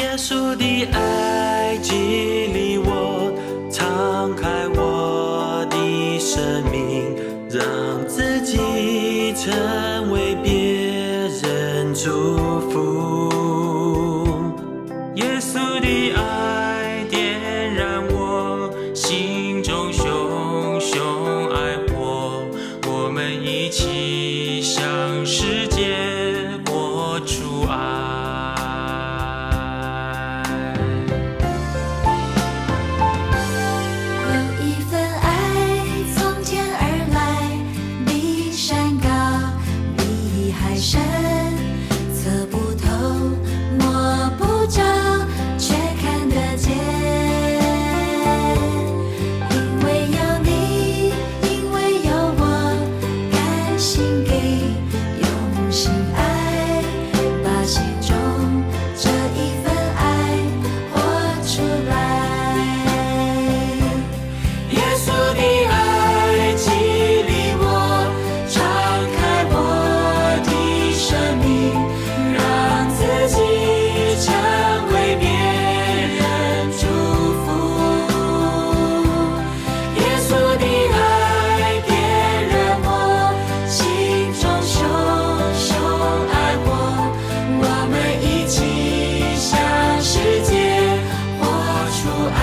耶稣的爱激励我，敞开我的生命，让自己成为别人祝福。耶稣的爱点燃我心中熊熊爱火，我们一起向世界播出爱。有一份爱从天而来，比山高，比海深，测不透，摸不着，却看得见。因为有你，因为有我，甘心给，用心爱，把心中这一份爱活出来。耶稣的爱激励我，敞开我的生命，让自己成为别人祝福。耶稣的爱点燃我心中熊熊爱火，我们一起向世界活出爱。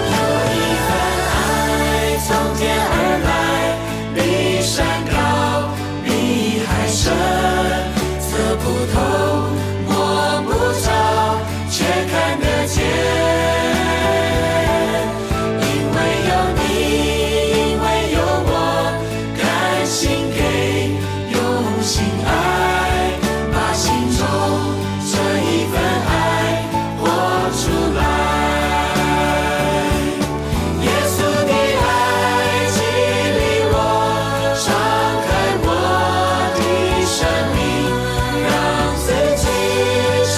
有一份爱从天而来，比山高，比海深，测不透，摸不着，却看得见。因为有你，因为有我，甘心给，用心爱，把心中这一份爱活出来。耶稣的爱激励我，敞开我的生命，让自己成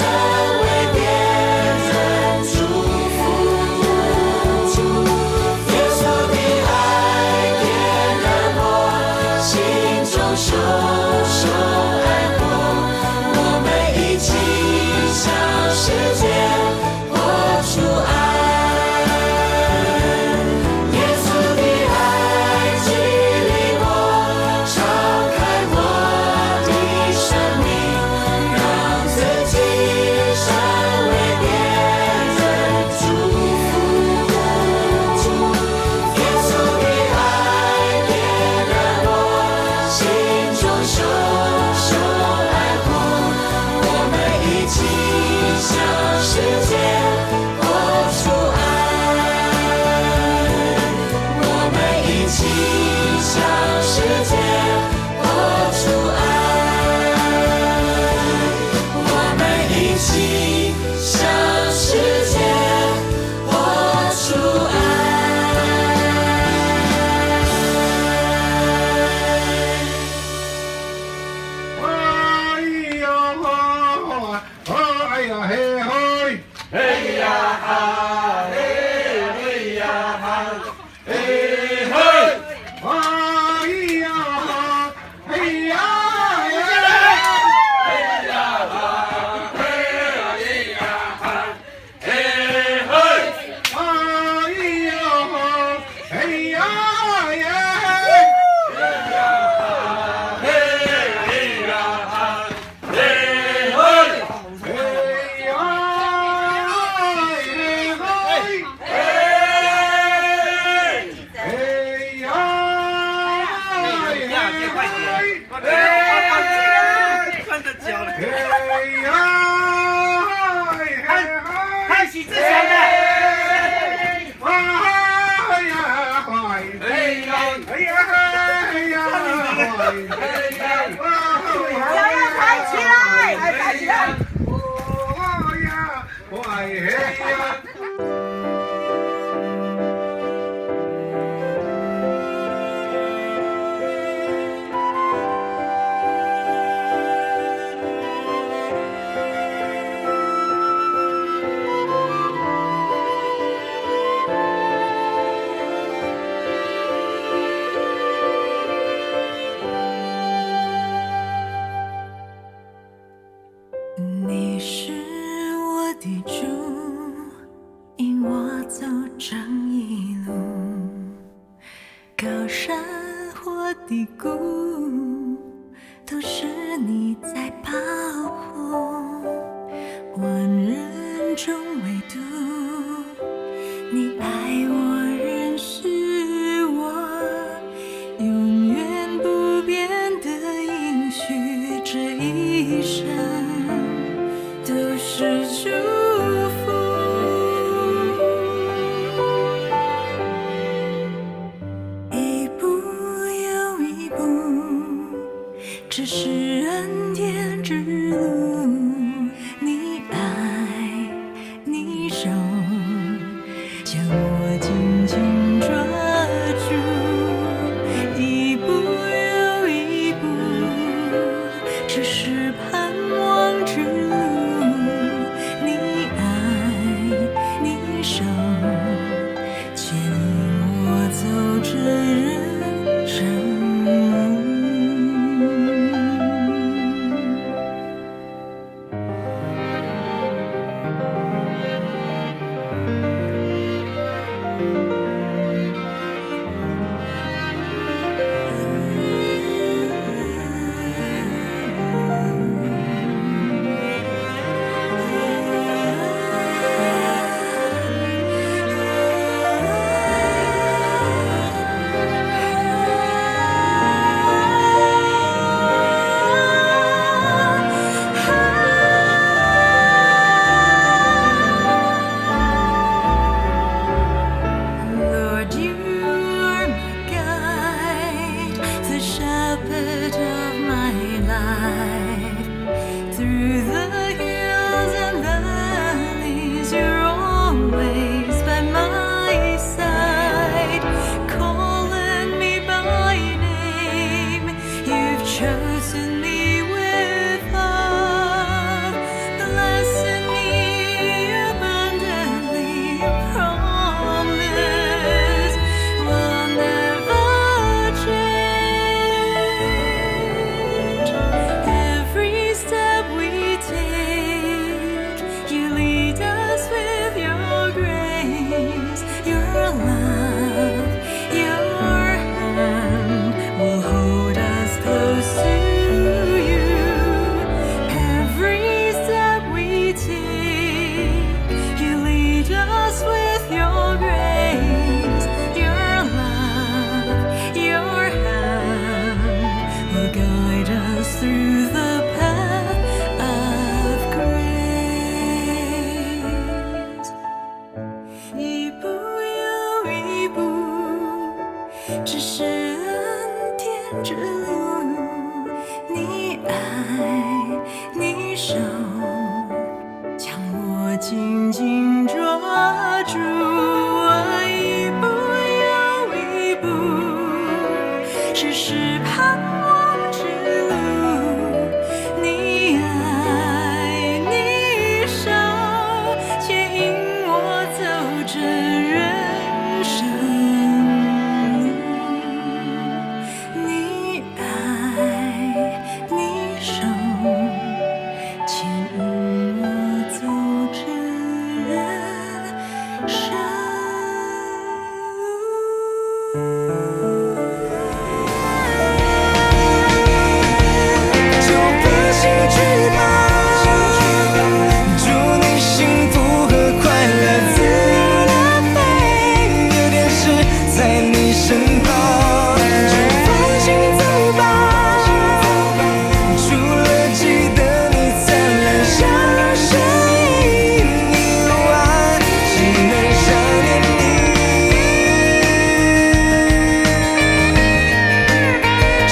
为别人祝福。耶稣的爱点燃我心中熊熊爱火，我们一起向世界活出爱。耶稣的爱激励我，敞开我的生命，让自己成为别人祝福。耶稣的爱点燃我心中熊熊爱火，我们一起向世界活出爱。我们一起向世界活出爱。我们一起向世界活出爱。哎呀嘿嘿，嘿呀哈嘿嘿呀哈嘿嘿，哎呀哈嘿呀嘿嘿呀哈嘿呀哈嘿嘿，哎呀哈嘿呀耶，嘿呀哈嘿呀哈嘿嘿。看许志强的。脚要抬起来，抬起来。的主引我走这一路，高山或低谷，都是你在保护。万人中唯独你爱我，认识我，永远不变的应许，这一生都是祝福。一步又一步，这是恩典之路。你爱，你手将我紧紧抓住，一步又一步，这是盼望之路。你爱，你手牵引我走这人生路。Lord, you are my guide, the shepherd of my life. Through the hills and valleys, you're always by my side. Calling me by name, you've chosen me with love. Blessing me abundantly, you promise will never change. Every step we take, you lead us with your grace, your love, your hand will hold us close to you. Every step we take, you lead us with your grace, your love, your hand will guide us through the path of grace. 一步又一步，只是恩典之路。你爱，你手将我紧紧抓住，一步又一步，只是盼望之路。你爱，你手牵引我走这人生路。你爱，你手牵引我走这人生就放心去吧，祝你幸福和快乐自然的飞，有天使在你身旁，就放心走吧，除了记得你灿烂像身影以外，只能想念你，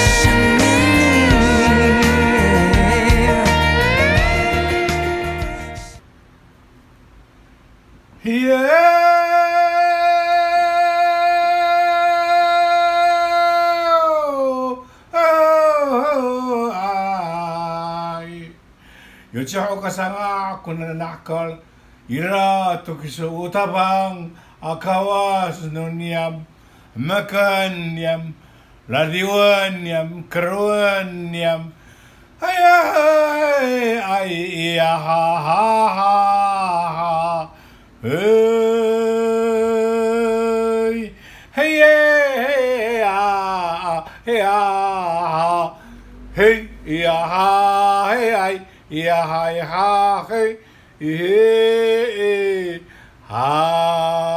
想念你。Yochaho kasanga kunanakal ira tukisu utabang akawas nuniam makan yam ladiwan yam keruan yam ay ay ay ya ha ha ha 헤이 헤이야 헤야 헤이야 헤이 야하야 헤이 하